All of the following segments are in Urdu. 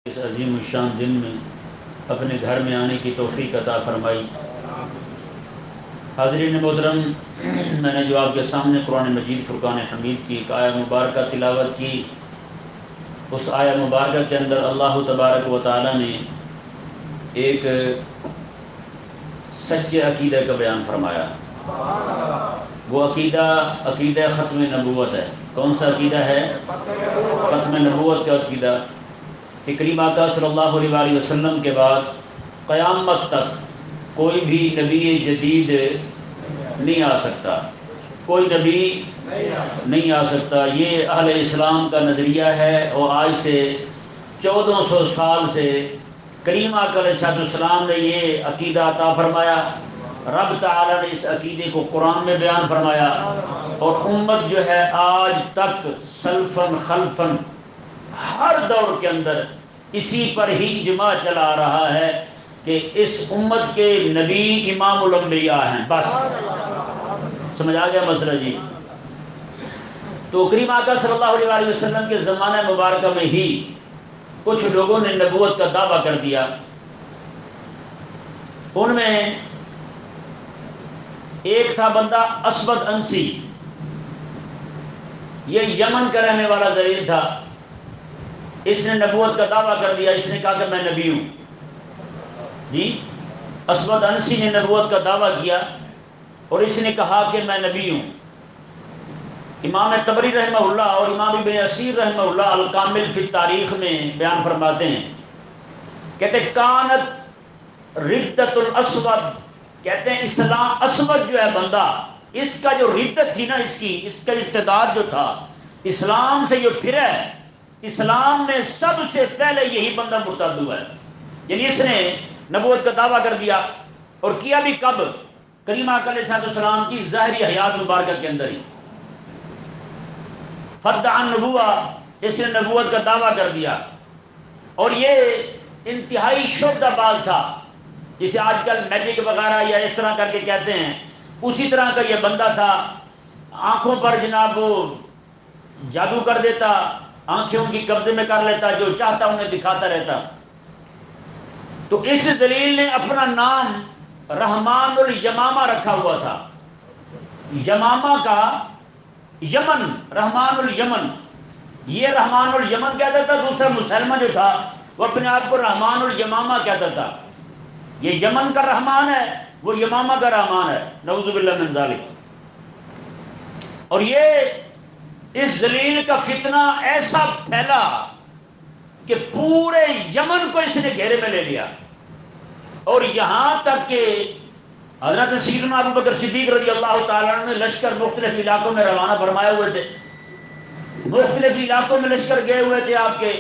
اس عظیم الشان دن میں اپنے گھر میں آنے کی توفیق عطا فرمائی۔ حاضرین محترم، میں نے جو آپ کے سامنے قرآن مجید فرقان حمید کی ایک آیہ مبارکہ تلاوت کی، اس آیہ مبارکہ کے اندر اللہ تبارک و تعالی نے ایک سچے عقیدہ کا بیان فرمایا۔ وہ عقیدہ ختم نبوت ہے۔ کون سا عقیدہ ہے؟ ختم نبوت کا عقیدہ کہ کریم آقا صلی اللہ علیہ وآلہ وسلم کے بعد قیامت تک کوئی بھی نبی جدید نہیں آ سکتا، کوئی نبی نہیں آ سکتا۔ یہ اہل اسلام کا نظریہ ہے، اور آج سے 1400 سال سے کریم آقا علیہ السلام نے یہ عقیدہ عطا فرمایا۔ رب تعالی نے اس عقیدے کو قرآن میں بیان فرمایا، اور امت جو ہے آج تک سلفن خلفن ہر دور کے اندر اسی پر ہی اجماع چلا آ رہا ہے کہ اس امت کے نبی امام الانبیاء ہیں۔ بس سمجھ آ گیا مسئلہ جی؟ تو کریم آقا صلی اللہ علیہ وآلہ وسلم کے زمانہ مبارکہ میں ہی کچھ لوگوں نے نبوت کا دعویٰ کر دیا۔ ان میں ایک تھا بندہ اسود انسی، یہ یمن کا رہنے والا ذلیل تھا۔ اس نے نبوت کا دعویٰ کر دیا، اس نے کہا کہ میں نبی ہوں جی۔ اسود انسی نے نبوت کا دعویٰ کیا اور اس نے کہا کہ میں نبی ہوں۔ امام طبری رحمہ اللہ اور امام ابن اسیر رحمہ اللہ الکامل فی التاریخ میں بیان فرماتے ہیں، کہتے کانت ردت الاسود، کہتے ہیں اسلام اسود جو ہے بندہ، اس کا جو ردت تھی نا، اس کا ارتداد جو تھا اسلام سے جو پھرا ہے، اسلام میں سب سے پہلے یہی بندہ مرتد ہوا ہے۔ یعنی اس نے نبوت کا دعویٰ کر دیا، اور کیا بھی کب؟ کریم آقا علیہ السلام کی ظاہری حیات مبارکہ کے اندر ہی فدع النبوہ، اس نے نبوت کا دعویٰ کر دیا، اور یہ انتہائی شعبدہ باز تھا، جسے آج کل میجک وغیرہ یا اس طرح کر کے کہتے ہیں، اسی طرح کا یہ بندہ تھا۔ آنکھوں پر جناب وہ جادو کر دیتا، آنکھوں کی قبضے میں کر لیتا، جو چاہتا انہیں دکھاتا رہتا۔ تو اس ذلیل نے اپنا نام رحمان الیمامہ رکھا ہوا تھا، یمامہ کا یمن، رحمان الیمن، یہ رحمان الیمن کہتا تھا۔ دوسرا مسلمہ جو تھا وہ اپنے آپ کو رحمان الیمامہ کہتا تھا۔ یہ یمن کا رحمان ہے، وہ یمامہ کا رحمان ہے، نعوذ باللہ من ذالک۔ اور یہ اس ذلیل کا فتنہ ایسا پھیلا کہ پورے یمن کو اس نے گھیرے میں لے لیا، اور یہاں تک کہ حضرت سیدنا ابو بکر صدیق رضی اللہ تعالیٰ عنہ نے لشکر مختلف علاقوں میں روانہ فرمائے ہوئے تھے۔ مختلف علاقوں میں لشکر گئے ہوئے تھے آپ کے،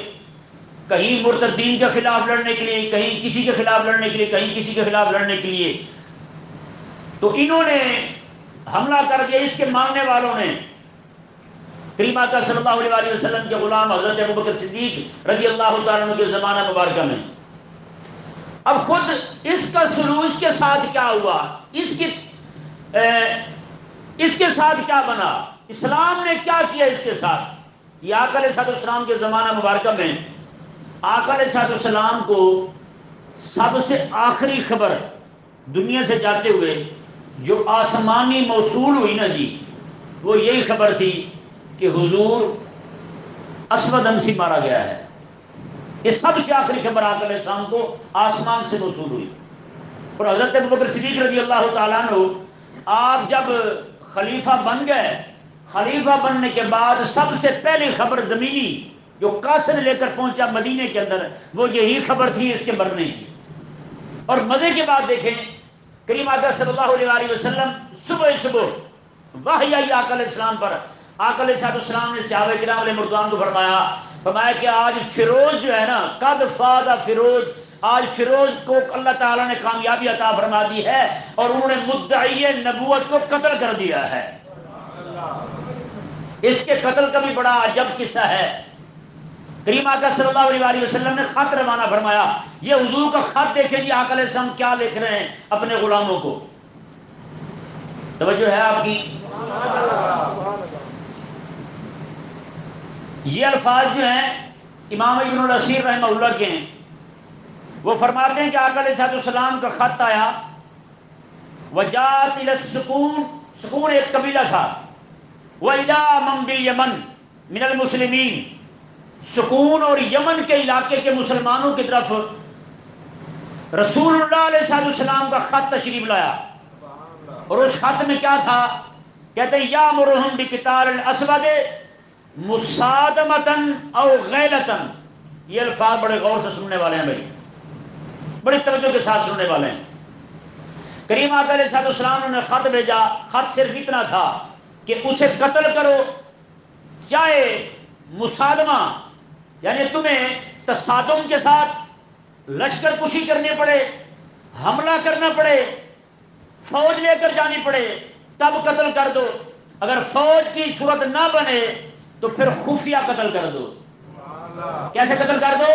کہیں مرتدین کے خلاف لڑنے کے لیے، کہیں کسی کے خلاف لڑنے کے لیے، کہیں کسی کے خلاف لڑنے کے لیے۔ تو انہوں نے حملہ کر دیا، اس کے ماننے والوں نے کریم آقا صلی اللہ علیہ وآلہ وسلم کے غلام حضرت ابو بکر صدیق رضی اللہ تعالیٰ عنہ کے زمانہ مبارکہ میں۔ اب خود اس کا سلوک اس کے ساتھ کیا ہوا، اس کے ساتھ کیا بنا، اسلام نے کیا کیا اس کے ساتھ۔ یہ آقا علیہ السلام کے زمانہ مبارکہ میں آقا علیہ السلام کو سب سے آخری خبر دنیا سے جاتے ہوئے جو آسمانی موصول ہوئی نا جی، وہ یہی خبر تھی کہ حضور اسود انسی مارا گیا ہے۔ یہ سب سے آخری خبر آقا علیہ السلام کو آسمان سے موصول ہوئی۔ اور حضرت ابوبکر صدیق رضی اللہ تعالیٰ عنہ آپ جب خلیفہ بن گئے، خلیفہ بننے کے بعد سب سے پہلی خبر زمینی جو قاصد لے کر پہنچا مدینے کے اندر، وہ یہی خبر تھی اس کے مرنے کی۔ اور مزے کی بات دیکھیں، کریم آقا صلی اللہ علیہ وآلہ وسلم صبح وحی آئی آقا علیہ السلام پر۔ آقا علیہ السلام نے صحابہ کرام علیہ مردوان کو فرمایا کہ آج فیروز جو ہے نا، قد فاز فیروز، آج فیروز کو اللہ تعالیٰ نے کامیابی عطا فرما دی ہے، اور انہوں نے مدعی نبوت کو قتل کر دیا ہے۔ اس کے قتل کا بھی بڑا عجب قصہ ہے۔ کریم آقا صلی اللہ علیہ وآلہ وسلم نے خط روانہ فرمایا۔ یہ حضور کا خط دیکھیں جی، آقا علیہ السلام کیا لکھ رہے ہیں اپنے غلاموں کو، توجہ ہے آپ کی؟ یہ الفاظ جو ہیں امام ابن الاسیر رحمہ اللہ کے ہیں، وہ فرماتے ہیں کہ آقا علیہ السلام کا خط آیا، وجات الى السکون، سکون ایک قبیلہ تھا، وَإِلَىٰ مَنْ بِالْيَمَنِ مِنَ الْمُسْلِمِينَ، سکون اور یمن کے علاقے کے مسلمانوں کی طرف رسول اللہ علیہ السلام کا خط تشریف لایا، اور اس خط میں کیا تھا؟ کہتے ہیں یامرہم بقتال الاسود مصادمتن او غیلتن. یہ الفاظ بڑے غور سے سننے والے ہیں بھائی، بڑی توجہ کے ساتھ سننے والے ہیں. کریم آقا علیہ السلام نے خط بھیجا، خط صرف اتنا تھا کہ اسے قتل کرو، چاہے مصادمہ یعنی تمہیں تصادم کے ساتھ لشکر کشی کرنی پڑے، حملہ کرنا پڑے، فوج لے کر جانی پڑے، تب قتل کر دو. اگر فوج کی صورت نہ بنے تو پھر خفیہ قتل کر دو. کیسے قتل کر دو؟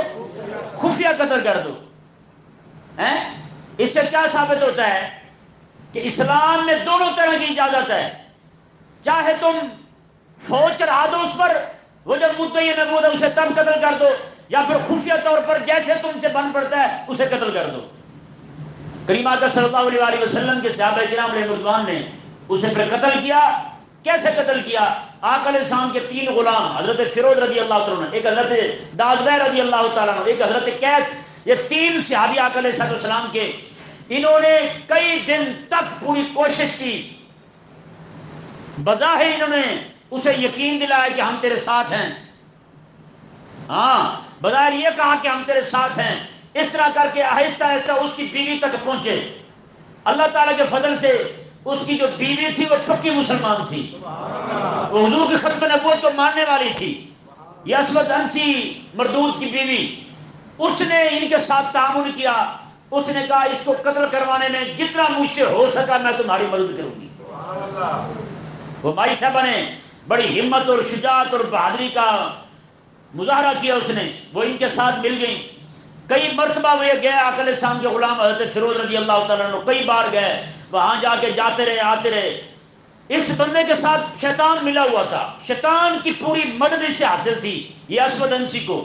خفیہ قتل کر دو. اس سے کیا ثابت ہوتا ہے کہ اسلام میں دونوں طرح کی اجازت ہے. چاہے تم فوج چڑھا دو اس پر، وہ جب مدعی نبوت ہے اسے تب قتل کر دو، یا پھر خفیہ طور پر جیسے تم سے بن پڑتا ہے اسے قتل کر دو. کریم آقا صلی اللہ علیہ وسلم کے صحابہ کرام علیہ رضوان نے اسے پھر قتل کیا. کیسے قتل کیا؟ آقا علیہ السلام کے 3 غلام، حضرت فیروز رضی اللہ تعالیٰ عنہ، ایک حضرت دازبہ رضی اللہ تعالیٰ عنہ، ایک حضرت قیس، یہ 3 صحابی آقا علیہ السلام کے، انہوں نے کئی دن تک پوری کوشش کی. بظاہر انہوں نے اسے یقین دلایا کہ ہم تیرے ساتھ ہیں، ہاں بظاہر یہ کہا کہ ہم تیرے ساتھ ہیں. اس طرح کر کے آہستہ آہستہ اس کی بیوی تک پہنچے. اللہ تعالیٰ کے فضل سے اس کی جو بیوی تھی وہ پکی مسلمان تھی، وہ حضور کی ختم نبوت کو ماننے والی تھی. یہ اسود انسی مردود کی بیوی، اس نے ان کے ساتھ تعاون کیا. اس نے کہا اس کو قتل کروانے میں جتنا مجھ سے ہو سکا میں تمہاری مدد کروں گی. وہ مائی صاحبہ نے بڑی ہمت اور شجاعت اور بہادری کا مظاہرہ کیا. اس نے وہ ان کے ساتھ مل گئی. کئی مرتبہ وہ گئے آقا علیہ السلام کے غلام حضرت فیروز رضی اللہ تعالیٰ عنہ کئی بار گئے، وہاں جا کے جاتے رہے آتے رہے. اس بندے کے ساتھ شیطان ملا ہوا تھا، شیطان کی پوری مدد اس سے حاصل تھی یہ اسود انسی کو.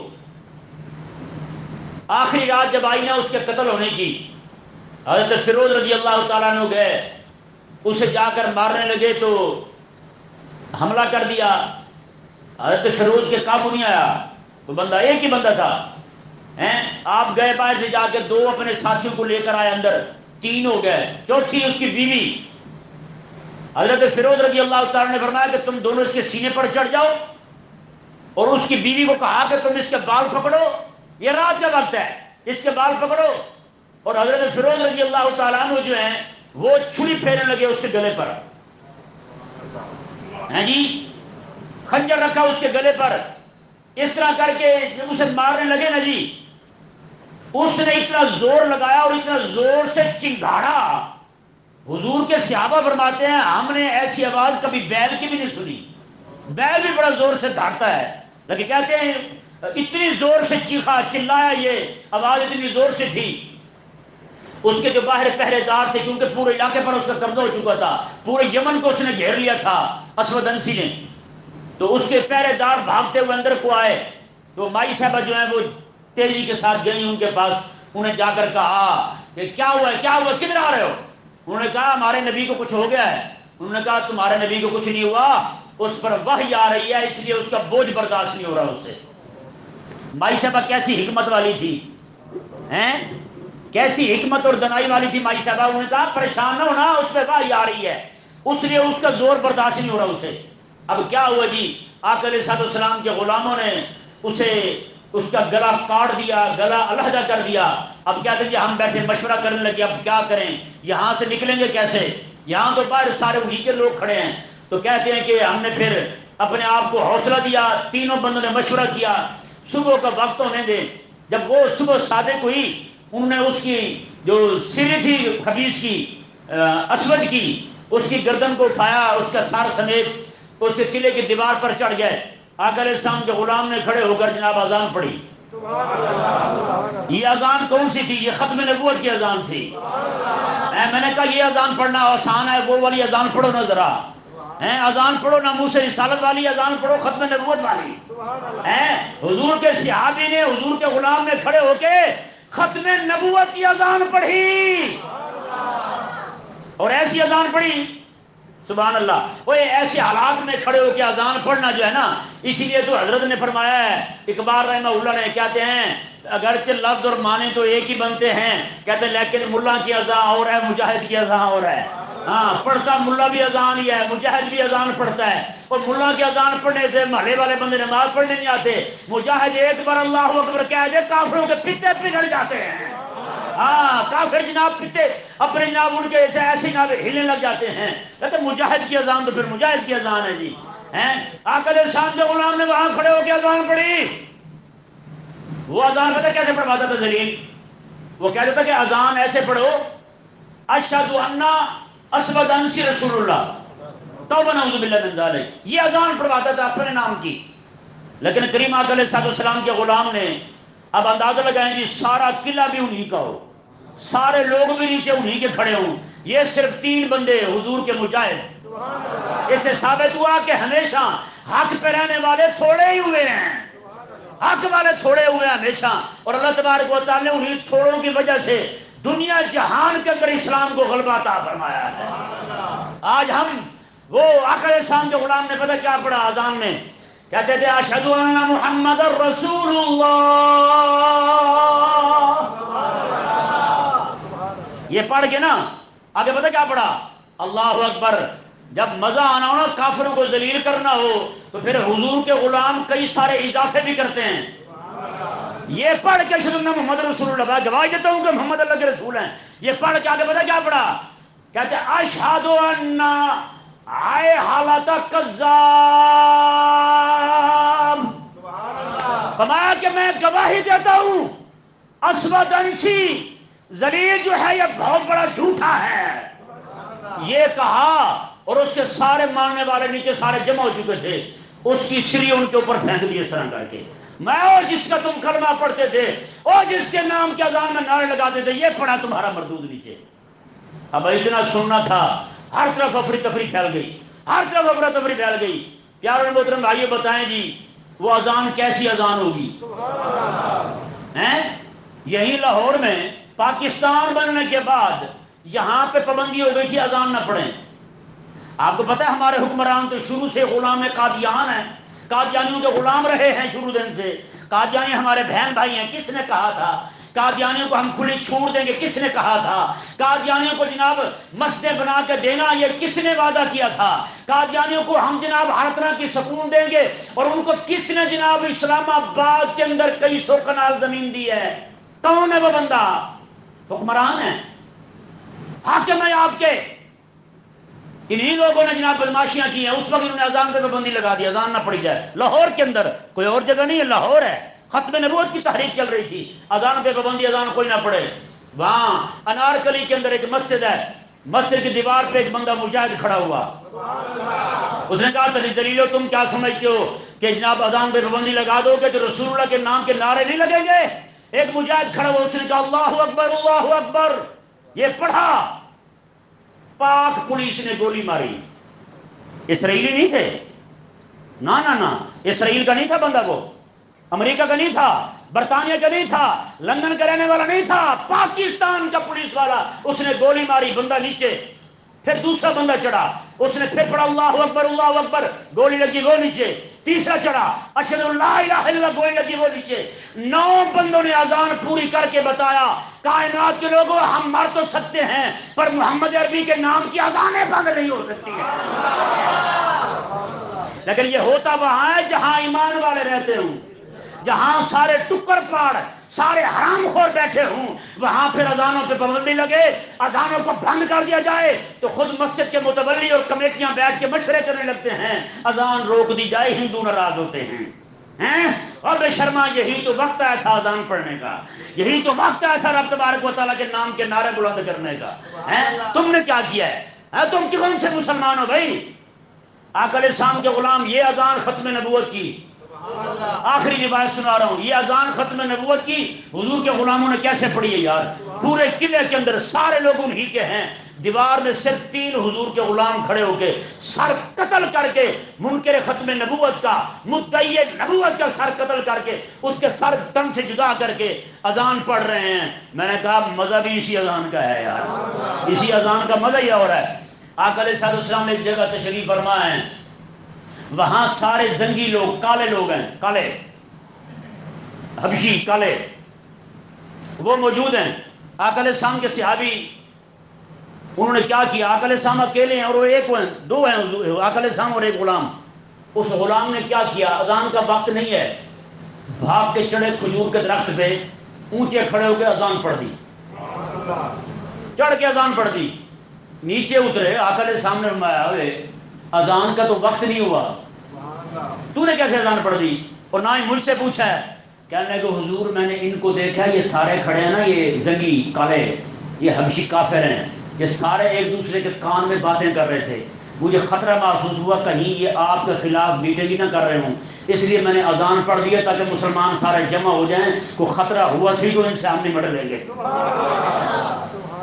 آخری رات جب آئی نا اس کے قتل ہونے کی، حضرت فیروز رضی اللہ تعالیٰ عنہ گئے، اسے جا کر مارنے لگے تو حملہ کر دیا. حضرت فیروز کے قابو نہیں آیا. وہ بندہ ایک ہی بندہ تھا. آپ گئے باہر سے جا کے 2 اپنے ساتھیوں کو لے کر آئے اندر، 3 ہو گئے، چوتھی اس کی بیوی. حضرت فیروز رضی اللہ تعالیٰ نے فرمایا کہ تم دونوں اس کے سینے پر چڑھ جاؤ، اور اس کی بیوی کو کہا کہ تم اس کے بال پکڑو، یہ رات کا وقت ہے، اس کے بال پکڑو. اور حضرت فیروز رضی اللہ تعالیٰ عنہ جو ہیں وہ چھری پھیرنے لگے اس کے گلے پر. جی خنجر رکھا اس کے گلے پر. اس طرح کر کے جب اسے مارنے لگے نا جی، اس نے اتنا زور لگایا اور اتنا زور سے چنگھاڑا. حضور کے صحابہ فرماتے ہیں ہم نے ایسی آواز کبھی بیل کی بھی نہیں سنی. بیل بھی بڑا زور سے دھاڑتا ہے، لیکن کہتے ہیں اتنی زور سے چیخا چلایا، یہ آواز اتنی زور سے تھی. اس کے جو باہر پہرے دار تھے، کیونکہ پورے علاقے پر اس کا قبضہ ہو چکا تھا، پورے یمن کو اس نے گھیر لیا تھا اسود انسی نے. تو اس کے پہرے دار بھاگتے ہوئے اندر کو آئے تو مائی صاحبہ جو ہیں وہ تیزی کے ساتھ گئی ان کے پاس. انہیں جا کر کہا کہ کیا ہوا ہے، کیا ہوا، کدھر آ رہے ہو؟ انہوں نے کہا ہمارے نبی کو کچھ ہو گیا ہے. انہوں نے کہا تمہارے نبی کو کچھ نہیں ہوا، اس پر وحی آ رہی ہے اس لیے اس کا بوجھ برداشت نہیں ہو رہا اس سے. مائی صاحبہ کیسی حکمت والی تھی، کیسی حکمت اور دنائی والی تھی مائی صاحبہ. انہوں نے کہا پریشان نہ ہونا، اس پہ وحی آ رہی ہے، اس لیے اس کا زور برداشت نہیں ہو رہا اسے. اب کیا ہوا جی، آقا علیہ السلام کے غلاموں نے اسے اس کا گلا کاٹ دیا، گلا علیحدہ کر دیا. اب کہتے ہیں کہ ہم بیٹھے مشورہ کرنے لگے اب کیا کریں، یہاں سے نکلیں گے کیسے، یہاں تو باہر سارے انہی کے لوگ کھڑے ہیں. تو کہتے ہیں کہ ہم نے پھر اپنے آپ کو حوصلہ دیا، تینوں بندوں نے مشورہ کیا صبح کا وقت ہونے دے. جب وہ صبح صادق ہوئی، انہوں نے اس کی جو سری تھی خبیث کی، اسود کی، اس کی گردن کو اٹھایا، اس کا سار سمیت اس کے قلعے کی دیوار پر چڑھ گئے. آقا علیہ السلام کے غلام نے کھڑے ہو کر جناب اذان پڑھی. یہ اذان کون سی تھی؟ یہ ختم نبوت کی اذان تھی. میں نے کہا یہ اذان پڑھنا آسان ہے، وہ والی اذان پڑھو نا ذرا. ہیں اذان پڑھو ناموس رسالت والی اذان پڑھو، ختم نبوت والی ہیں۔ حضور کے صحابی نے، حضور کے غلام نے کھڑے ہو کے ختم نبوت کی اذان پڑھی اور ایسی اذان پڑھی سبحان اللہ۔ وہ ایسے حالات میں کھڑے ہو کے اذان پڑھنا جو ہے نا، اسی لیے تو حضرت نے فرمایا ہے، اقبال رحمہ اللہ نے کہتے ہیں اگرچہ لفظ اور معنی تو ایک ہی بنتے ہیں، کہتے ہیں لیکن ملا کی اذان اور ہے، مجاہد کی اذان اور ہے۔ ہاں، پڑھتا ملا بھی اذان ہی ہے، مجاہد بھی اذان پڑھتا ہے، اور ملا کی اذان پڑھنے سے محلے والے بندے نماز پڑھنے نہیں آتے، مجاہد ایک بار اللہ اکبر کہہ دے کافروں کے پتے پگھل جاتے ہیں۔ ہاں، کافر جناب پتے اپنے جناب ان کے ایسے جناب ہلنے لگ جاتے ہیں، لیکن مجاہد کی اذان تو پھر مجاہد کی اذان ہے جی ہیں۔ آقا علیہ السلام کے غلام نے وہاں کھڑے ہو کے اذان پڑھی۔ وہ اذان پتہ کیسے پڑھواتا تھا زلیل؟ وہ کہتا تھا کہ اذان ایسے پڑھو، اشہد ان اسود انسی رسول اللہ توبہ نعوذ باللہ من ذالک، یہ اذان پڑھواتا تھا اپنے نام کی۔ لیکن کریم آقا علیہ السلام کے غلام نے اب اندازہ لگائیں جی، سارا قلعہ بھی انہی کا ہو، سارے لوگ بھی نیچے انہی کے کھڑے ہوں، یہ صرف 3 بندے حضور کے مجاہد۔ اس سے ثابت ہوا کہ ہمیشہ حق پہ رہنے والے تھوڑے ہی ہوئے ہیں، حق والے تھوڑے ہوئے ہیں ہمیشہ، اور اللہ تبارک و تعالی نے انہی تھوڑوں کی وجہ سے دنیا جہان کے اندر اسلام کو غلبہ عطا فرمایا ہے۔ آج ہم وہ آقا علیہ السلام کے غلام نے پتہ کیا پڑھا اذان میں؟ کہتے تھے اشہد ان محمد رسول اللہ، یہ پڑھ کے نا آگے پتہ کیا پڑھا؟ اللہ اکبر۔ جب مزہ آنا ہو نا، کافروں کو ذلیل کرنا ہو، تو پھر حضور کے غلام کئی سارے اضافے بھی کرتے ہیں۔ یہ پڑھ کے اشہد ان محمد رسول اللہ، گواہی دیتا ہوں کہ محمد اللہ کے رسول ہیں، یہ پڑھ کے آگے پتہ کیا پڑھا؟ کہتے ہیں اشہد ان آئے حالت کذاب، فرمایا کہ میں گواہی دیتا ہوں اسود انسی ذلیل جو ہے یہ بہت بڑا جھوٹا ہے۔ یہ کہا اور اس کے سارے ماننے والے نیچے سارے جمع ہو چکے تھے، اس کی سری ان کے اوپر پھینک دی اس طرح کر کے، میں اور جس کا تم کلمہ پڑھتے تھے اور جس کے نام کے اذان میں نعرے لگاتے تھے، یہ پڑھا تمہارا مردود نیچے۔ اب اتنا سننا تھا، ہر طرف افری پھیل گئی، ہر طرف افری پھیل گئی۔ پیارے محترم بھائیو بتائیں جی، وہ اذان کیسی اذان ہوگی؟ ہیں؟ یہی لاہور میں پاکستان بننے کے بعد یہاں پہ پابندی ہو گئی تھی اذان نہ پڑھیں۔ آپ کو پتہ ہے ہمارے حکمران تو شروع سے غلام قادیان ہیں، قادیانیوں کے غلام رہے ہیں شروع دن سے۔ قادیانی ہمارے بہن بھائی ہیں، کس نے کہا تھا قادیانیوں کو ہم کھلی چھوٹ دیں گے؟ کس نے کہا تھا قادیانیوں کو جناب مسجدیں بنا کے دینا؟ یہ کس نے وعدہ کیا تھا؟ قادیانیوں کو ہم جناب ہر طرح کی سکون دیں گے، اور ان کو کس نے جناب اسلام آباد کے اندر کئی 100 کنال زمین دی ہے؟ کون ہے وہ بندہ؟ حکمران ہے، حاکم ہے آپ کے۔ انہی لوگوں نے جناب بدماشیاں کی ہیں، اس وقت انہوں نے اذان پہ پابندی لگا دی، اذان نہ پڑھی جائے۔ لاہور کے اندر، کوئی اور جگہ نہیں ہے، لاہور ہے، ختم نبوت کی تحریک چل رہی تھی، اذان پہ پابندی، اذان کوئی نہ پڑھے۔ وہاں انارکلی کے اندر ایک مسجد ہے، مسجد کی دیوار پہ ایک بندہ مجاہد کھڑا ہوا، اس نے کہا دلیلو تم کیا سمجھتے ہو کہ جناب اذان پہ پابندی لگا دو گے تو رسول اللہ کے نام کے نعرے نہیں لگیں گے؟ ایک مجاہد کھڑا ہوا، اس نے کہا اللہ اکبر اللہ اکبر، یہ پڑھا، پاک پولیس نے گولی ماری۔ اسرائیلی نہیں تھے، نہ اسرائیل کا نہیں تھا بندہ، وہ امریکہ کا نہیں تھا، برطانیہ کا نہیں تھا، لندن کا رہنے والا نہیں تھا، پاکستان کا پولیس والا، اس نے گولی ماری، بندہ نیچے۔ پھر دوسرا بندہ چڑھا، اس نے پھر پڑھا اللہ اکبر، گولی لگی وہ نیچے۔ تیسرا چڑھا، اشہد ان لا الہ الا اللہ، گولی لگی وہ نیچے۔ 9 بندوں نے اذان پوری کر کے بتایا کائنات کے لوگوں ہم مر تو سکتے ہیں پر محمد عربی کے نام کی اذانیں بند نہیں ہو سکتی ہیں۔ لیکن یہ ہوتا وہاں ہے جہاں ایمان والے رہتے ہوں، جہاں سارے ٹکر پاڑ سارے حرام خور بیٹھے ہوں، وہاں پھر اذانوں پہ پابندی لگے، اذانوں کو بند کر دیا جائے تو خود مسجد کے متولی اور کمیٹیاں بیٹھ کے مشورے کرنے لگتے ہیں، اذان روک دی جائے، ہندو ناراض ہوتے ہیں۔ اور بے شرما، یہی تو وقت آیا تھا اذان پڑھنے کا، یہی تو وقت آیا تھا رب تبارک و تعالیٰ کے نام کے نعرے بلند کرنے کا۔ تم نے کیا کیا ہے؟ تم کون سے مسلمان ہو بھائی؟ آقا علیہ السلام کے غلام، یہ اذان ختم نبوت کی، آخری روایت سنا رہا ہوں، یہ اذان ختم نبوت کی حضور کے غلاموں نے کیسے پڑھی ہے یار؟ پورے قلعے کے اندر سارے لوگ انہی کے ہیں، دیوار میں صرف 3 حضور کے غلام کھڑے ہو کے سر قتل کر کے منکر ختم نبوت کا، مدعی نبوت کا سر قتل کر کے اس کے سر تن سے جدا کر کے اذان پڑھ رہے ہیں۔ میں نے کہا مزہ بھی اسی اذان کا ہے یار، اسی اذان کا مزہ ہی اور ہے۔ آقا علیہ السلام نے ایک جگہ تشریف فرما ہے، وہاں سارے زنگی لوگ، کالے لوگ ہیں، کالے حبشی کالے، وہ موجود ہیں۔ آقا علیہ السلام کے صحابی انہوں نے کیا کیا، آقا علیہ السلام اکیلے ہیں اور وہ ایک ہیں، 2 ہیں، آقا علیہ السلام اور ایک غلام۔ اس غلام نے کیا کیا، اذان کا وقت نہیں ہے، بھاگ کے چڑھے کھجور کے درخت پہ، اونچے کھڑے ہو کے اذان پڑھ دی، چڑھ کے اذان پڑھ دی۔ نیچے اترے، آقا علیہ السلام نے فرمایا اذان کا تو وقت نہیں ہوا، تو نے کیسے اذان پڑھ دی؟ اور نہ ہی مجھ سے پوچھا ہے۔ کہنے کہ حضور میں نے ان کو دیکھا، یہ سارے کھڑے ہیں نا، یہ زنگی کالے، یہ حبشی کافر ہیں، یہ سارے ایک دوسرے کے کان میں باتیں کر رہے تھے، مجھے خطرہ محسوس ہوا کہیں یہ آپ کے خلاف میٹنگ نہ کر رہے ہوں، اس لیے میں نے اذان پڑھ دیا تاکہ مسلمان سارے جمع ہو جائیں، کوئی خطرہ ہوا سی تو ان سے ہم نمٹ لیں گے۔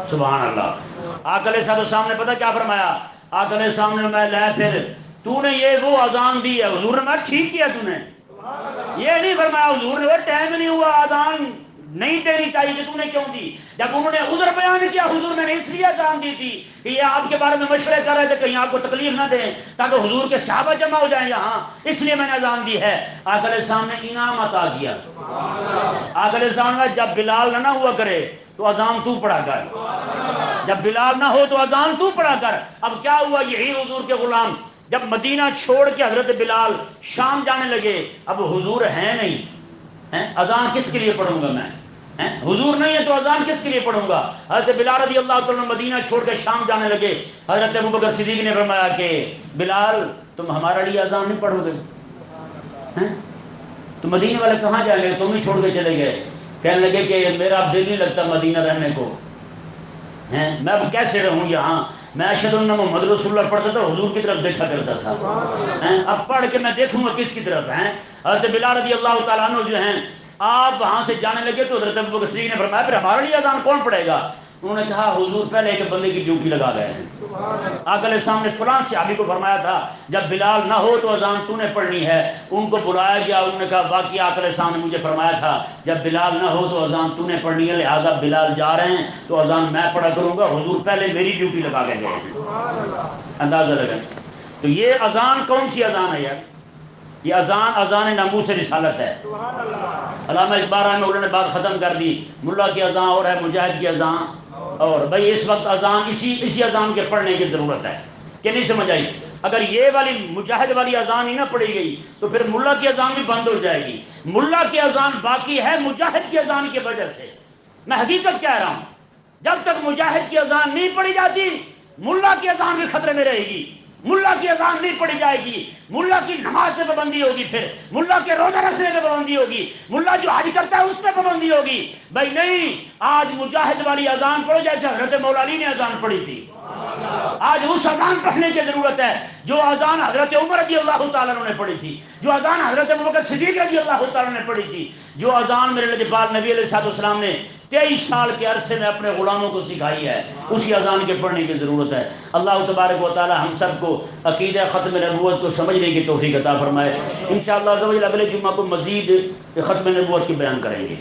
سبحان اللہ۔ آقا علیہ السلام نے پتہ کیا فرمایا؟ آقا علیہ السلام نے میں لے پھر تو نے یہ وہ اذان دی ہے، حضور نے میں ٹھیک کیا، تو نے یہ نہیں فرمایا حضور نے وہ ٹائم نہیں ہوا، اذان نہیں دینی چاہیے کہ تو نے کیوں دی؟ جب انہوں نے عذر بیان کیا حضور میں نے اس لیے اذان دی تھی کہ یہ آپ کے بارے میں مشورے کر رہے تھے کہیں آپ کو تکلیف نہ دیں، تاکہ حضور کے صحابہ جمع ہو جائیں یہاں، اس لیے میں نے اذان دی ہے۔ آقا علیہ السلام نے انعام عطا کیا۔ آقا علیہ السلام نے جب بلال نہ ہوا کرے تو اذان تو پڑھا کر، جب بلال نہ ہو تو اذان تو پڑھا کر۔ اب کیا ہوا، یہی حضور کے غلام جب مدینہ چھوڑ کے حضرت بلال شام جانے لگے، اب حضور ہیں نہیں، اذان کس کے لیے پڑھوں گا میں؟ حضور نہیں ہے تو اذان کس کے لیے پڑھوں گا؟ حضرت بلال رضی اللہ تعالیٰ مدینہ چھوڑ کے شام جانے لگے۔ حضرت ابوبکر صدیق نے فرمایا کہ بلال تم ہمارے لیے اذان نہیں پڑھو گے؟ تو مدینہ والے کہاں جائیں گے؟ تم ہی چھوڑ کے چلے گئے۔ کہنے لگے کہ میرا اب دل نہیں لگتا مدینہ رہنے کو، میں اب کیسے رہوں یہاں؟ میں اشہد ان محمد رسول اللہ پڑھتا تھا، حضور کی طرف دیکھا کرتا تھا، اب پڑھ کے میں دیکھوں گا کس کی طرف ہیں؟ حضرت بلال رضی اللہ تعالیٰ عنہ جو ہیں آپ وہاں سے جانے لگے تو حضرت ابوبکر صدیق نے فرمایا پھر ہمارے لیے اذان کون پڑھے گا؟ انہوں نے کہا حضور پہلے ایک بندے کی ڈیوٹی لگا گئے ہیں۔ آقا علیہ السلام نے فلاں صحابی کو فرمایا تھا جب بلال نہ ہو تو اذان تو نے پڑھنی ہے، ان کو بلایا گیا، انہوں نے کہا واقعی آقا علیہ السلام نے مجھے فرمایا تھا جب بلال نہ ہو تو اذان تو نے پڑھنی ہے، لہذا بلال جا رہے ہیں تو اذان میں پڑھا کروں گا، حضور پہلے میری ڈیوٹی لگا کے گئے ہیں۔ اندازہ لگائیں۔ تو یہ اذان کون سی اذان ہے یار؟ یہ اذان ناموس رسالت ہے۔ علامہ اقبال رحمہ اللہ نے بات ختم کر دی، ملا کی اذان اور ہے، مجاہد کی اذان اور۔ بھائی اس وقت اذان اسی اذان کے پڑھنے کی ضرورت ہے کہ نہیں سمجھ آئی؟ اگر یہ والی مجاہد والی اذان ہی نہ پڑھی گئی تو پھر ملا کی اذان بھی بند ہو جائے گی۔ ملا کی اذان باقی ہے مجاہد کی اذان کی وجہ سے، میں حقیقت کہہ رہا ہوں، جب تک مجاہد کی اذان نہیں پڑھی جاتی ملا کی اذان بھی خطرے میں رہے گی۔ ملا کی اذان نہیں پڑھی جائے گی، ملا کی نماز پہ پابندی ہوگی، پھر ملا کے روزہ رکھنے پہ پابندی ہوگی، ملا جو حج کرتا ہے اس پہ پابندی ہوگی۔ بھائی نہیں، آج مجاہد والی اذان پڑھو جیسے حضرت مولا علی نے اذان پڑھی تھی۔ آج اس اذان پڑھنے کی ضرورت ہے جو اذان حضرت عمر رضی اللہ تعالیٰ عنہ نے پڑھی تھی، جو اذان حضرت ابوبکر صدیق رضی اللہ تعالیٰ عنہ نے پڑھی تھی، جو اذان میرے لجپال نبی علیہ السلام نے 23 سال کے عرصے میں اپنے غلاموں کو سکھائی ہے، اسی اذان کے پڑھنے کی ضرورت ہے۔ اللہ تبارک و تعالی ہم سب کو عقیدہ ختم نبوت کو سمجھنے کی توفیق عطا فرمائے۔ انشاءاللہ اگلے جمعہ کو مزید ختم نبوت کی بیان کریں گے۔